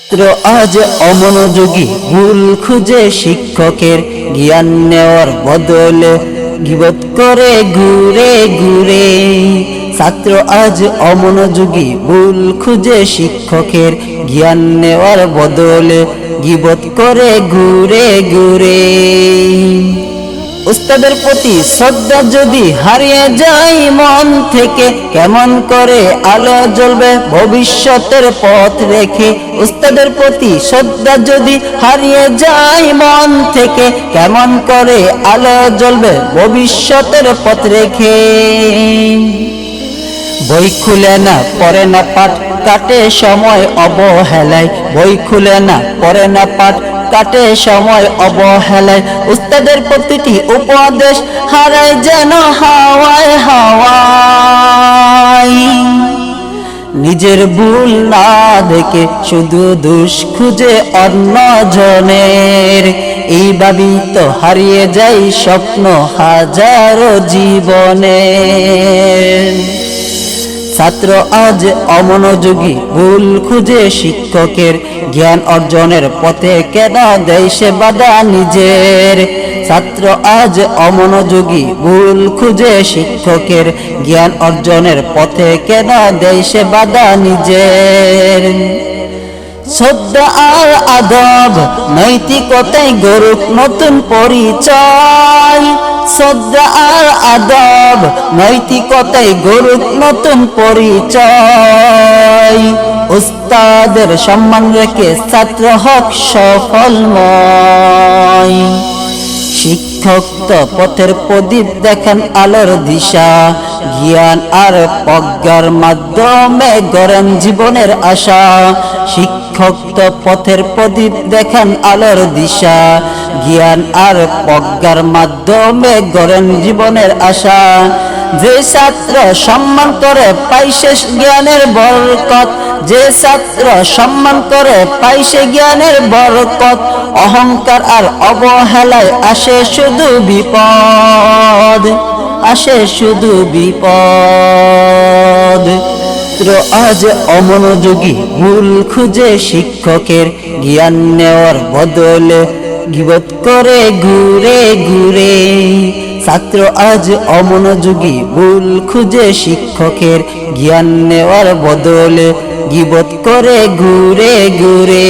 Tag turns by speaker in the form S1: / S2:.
S1: ছাত্র আজ অমনোযোগী, ভুল খুঁজে শিক্ষকের জ্ঞান নেওয়ার বদলে গীবত করে ঘুরে ঘুরে। ছাত্র আজ অমনোযোগী, ভুল খুঁজে শিক্ষকের জ্ঞান নেওয়ার বদলে গীবত করে ঘুরে ঘুরে। উস্তাদের প্রতি শ্রদ্ধা যদি হারিয়ে যায় মন থেকে, কেমন করে আলো জ্বলবে ভবিষ্যতের পথ রেখে। উস্তাদের প্রতি শ্রদ্ধা যদি হারিয়ে যায় মন থেকে, কেমন করে আলো জ্বলবে ভবিষ্যতের পথ রেখে। বই খুলে না পড়ে না পাঠ, কাটে সময় অবহেলায়। বই খুলে না পড়ে না পাঠ, কাটে সময় অবহেলায়। উস্তাদের প্রতিটি উপদেশ হারায় যেন হাওয়ায় হাওয়ায়। নিজের ভুল না দেখে শুধু দোষ খুঁজে অন্যজনের, এইভাবেই তো হারিয়ে যায় স্বপ্ন হাজারো জীবনের। ছাত্র আজ অমনোযোগী, ভুল খুঁজে শিক্ষকের জ্ঞান অর্জনের পথে কেন দেয় সে বাধা নিজের। ছাত্র আজ অমনোযোগী, ভুল খুঁজে শিক্ষকের জ্ঞান অর্জনের পথে কেন দেয় সে বাধা নিজের। শ্রদ্ধা আর আদব নৈতিকতায় গড়ুক নতুন পরিচয়। শ্রদ্ধা আর আদব নৈতিকতায় গড়ুক নতুন পরিচয়। উস্তাদের সম্মান রেখে ছাত্র হোক সফলময়। শিক্ষক তো পথের প্রদীপ, দেখান আলোর দিশা। জ্ঞান আর প্রজ্ঞার মাধ্যমে গড়েন জীবনের আশা। শিক্ষক তো পথের প্রদীপ, দেখান আলোর দিশা। জ্ঞান আর প্রজ্ঞার মাধ্যমে গড়েন জীবনের আশা। যে ছাত্র সম্মান করে পায় সে জ্ঞানের বরকত। যে ছাত্র সম্মান করে পায় সে জ্ঞানের বরকত। অহংকার আর অবহেলায় আসে শুধু বিপদ, আসে শুধু বিপদ। ছাত্র আজ অমনোযোগী, ভুল খুঁজে শিক্ষকের জ্ঞান নেওয়ার বদলে গীবত করে ঘুরে ঘুরে। ছাত্র আজ অমনোযোগী, ভুল খুঁজে শিক্ষকের জ্ঞান নেওয়ার বদলে গীবত করে ঘুরে ঘুরে।